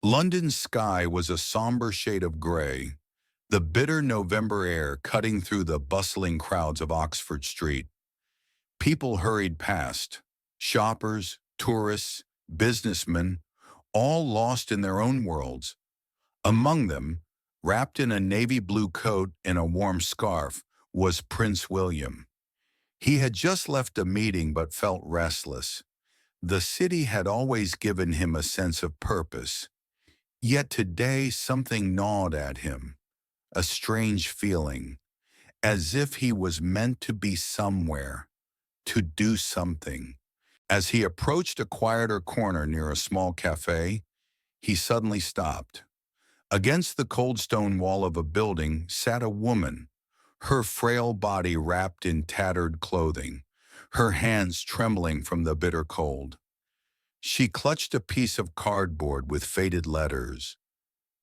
London's sky was a somber shade of gray, the bitter November air cutting through the bustling crowds of Oxford Street. People hurried past, shoppers, tourists, businessmen, all lost in their own worlds. Among them, wrapped in a navy blue coat and a warm scarf, was Prince William. He had just left a meeting but felt restless. The city had always given him a sense of purpose, yet today something gnawed at him, a strange feeling, as if he was meant to be somewhere, to do something. As he approached a quieter corner near a small cafe, he suddenly stopped. Against the cold stone wall of a building sat a woman, her frail body wrapped in tattered clothing, her hands trembling from the bitter cold. She clutched a piece of cardboard with faded letters,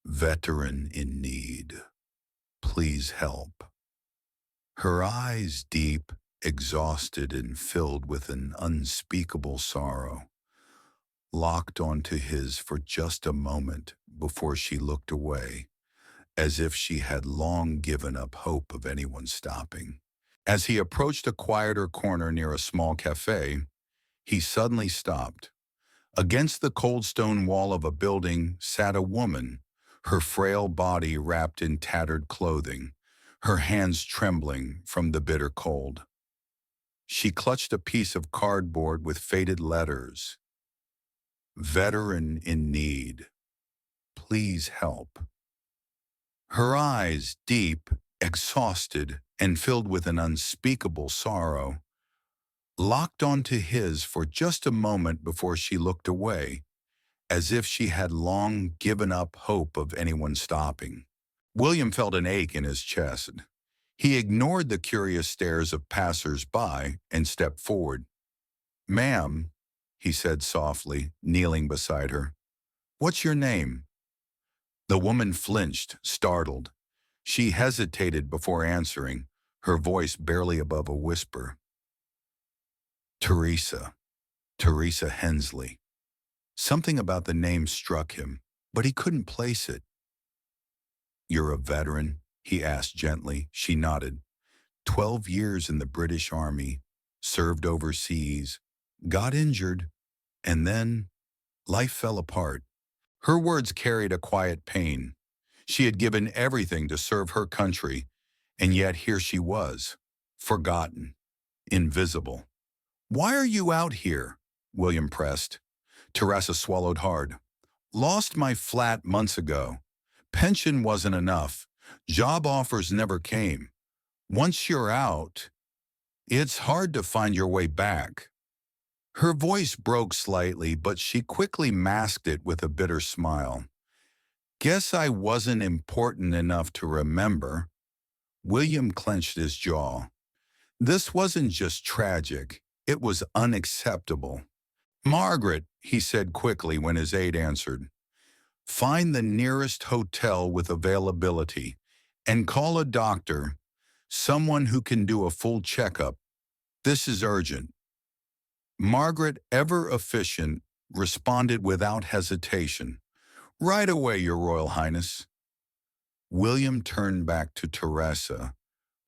"Veteran in need. Please help." Her eyes deep, exhausted and filled with an unspeakable sorrow, locked onto his for just a moment before she looked away, as if she had long given up hope of anyone stopping. As he approached a quieter corner near a small cafe, he suddenly stopped. Against the cold stone wall of a building sat a woman, her frail body wrapped in tattered clothing, her hands trembling from the bitter cold. She clutched a piece of cardboard with faded letters, "Veteran in need. Please help." Her eyes, deep, exhausted, and filled with an unspeakable sorrow, locked onto his for just a moment before she looked away, as if she had long given up hope of anyone stopping. William felt an ache in his chest. He ignored the curious stares of passers-by and stepped forward. "Ma'am," he said softly, kneeling beside her, "what's your name?" The woman flinched, startled. She hesitated before answering, her voice barely above a whisper. "Teresa. Teresa Hensley." Something about the name struck him, but he couldn't place it. "You're a veteran?" he asked gently. She nodded. 12 years in the British Army, served overseas, got injured, and then life fell apart. Her words carried a quiet pain. She had given everything to serve her country, and yet here she was, forgotten, invisible. "Why are you out here?" William pressed. Teresa swallowed hard. "Lost my flat months ago. Pension wasn't enough. Job offers never came. Once you're out, it's hard to find your way back." Her voice broke slightly, but she quickly masked it with a bitter smile. "Guess I wasn't important enough to remember." William clenched his jaw. This wasn't just tragic, it was unacceptable. "Margaret," he said quickly when his aide answered, "find the nearest hotel with availability and call a doctor, someone who can do a full checkup. This is urgent." Margaret, ever efficient, responded without hesitation. "Right away, Your Royal Highness." William turned back to Teresa,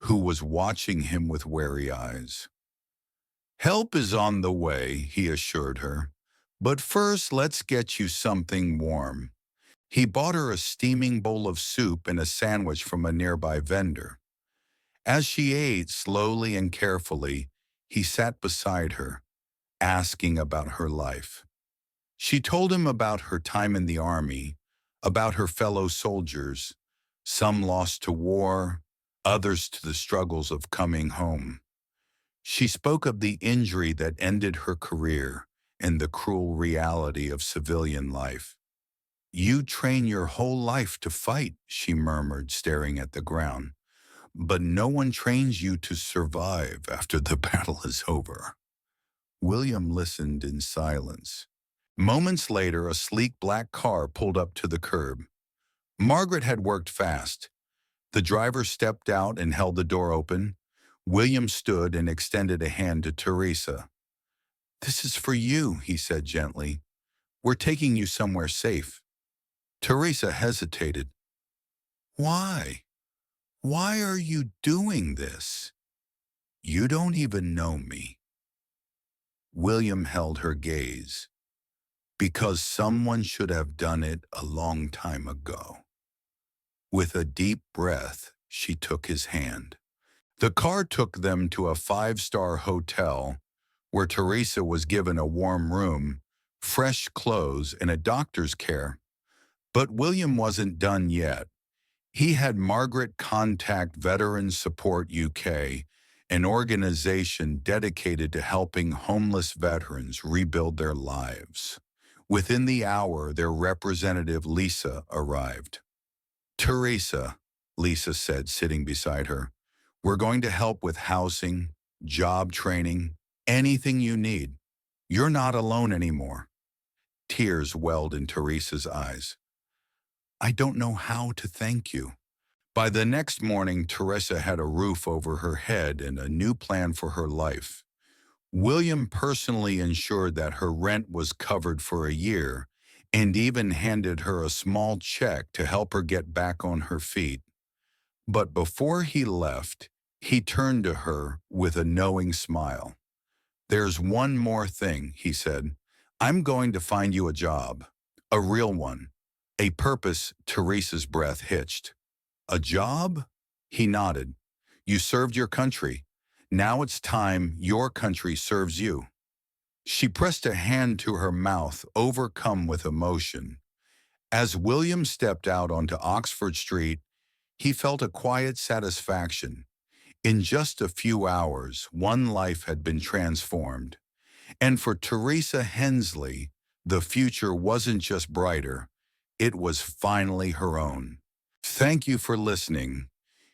who was watching him with wary eyes. "Help is on the way," he assured her. "But first, let's get you something warm." He bought her a steaming bowl of soup and a sandwich from a nearby vendor. As she ate slowly and carefully, he sat beside her, asking about her life. She told him about her time in the army, about her fellow soldiers, some lost to war, others to the struggles of coming home. She spoke of the injury that ended her career and the cruel reality of civilian life. "You train your whole life to fight," she murmured, staring at the ground. "But no one trains you to survive after the battle is over." William listened in silence. Moments later, a sleek black car pulled up to the curb. Margaret had worked fast. The driver stepped out and held the door open. William stood and extended a hand to Teresa. "This is for you," he said gently. "We're taking you somewhere safe." Teresa hesitated. Why? Why are you doing this? You don't even know me. William held her gaze. Because someone should have done it a long time ago. With a deep breath, she took his hand. The car took them to a five-star hotel where Teresa was given a warm room, fresh clothes, and a doctor's care. But William wasn't done yet. He had Margaret contact Veterans Support UK, an organization dedicated to helping homeless veterans rebuild their lives. Within the hour, their representative Lisa arrived. Teresa, Lisa said, sitting beside her, we're going to help with housing, job training, anything you need. You're not alone anymore. Tears welled in Teresa's eyes. I don't know how to thank you. By the next morning, Teresa had a roof over her head and a new plan for her life. William personally ensured that her rent was covered for a year and even handed her a small check to help her get back on her feet. But before he left, he turned to her with a knowing smile. There's one more thing, he said. I'm going to find you a job. A real one. A purpose. Teresa's breath hitched. A job? He nodded. You served your country. Now it's time your country serves you. She pressed a hand to her mouth, overcome with emotion. As William stepped out onto Oxford Street, he felt a quiet satisfaction. In just a few hours, one life had been transformed. And for Teresa Hensley, the future wasn't just brighter, it was finally her own. Thank you for listening.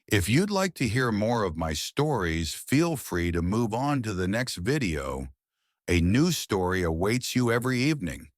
If you'd like to hear more of my stories, feel free to move on to the next video. A new story awaits you every evening.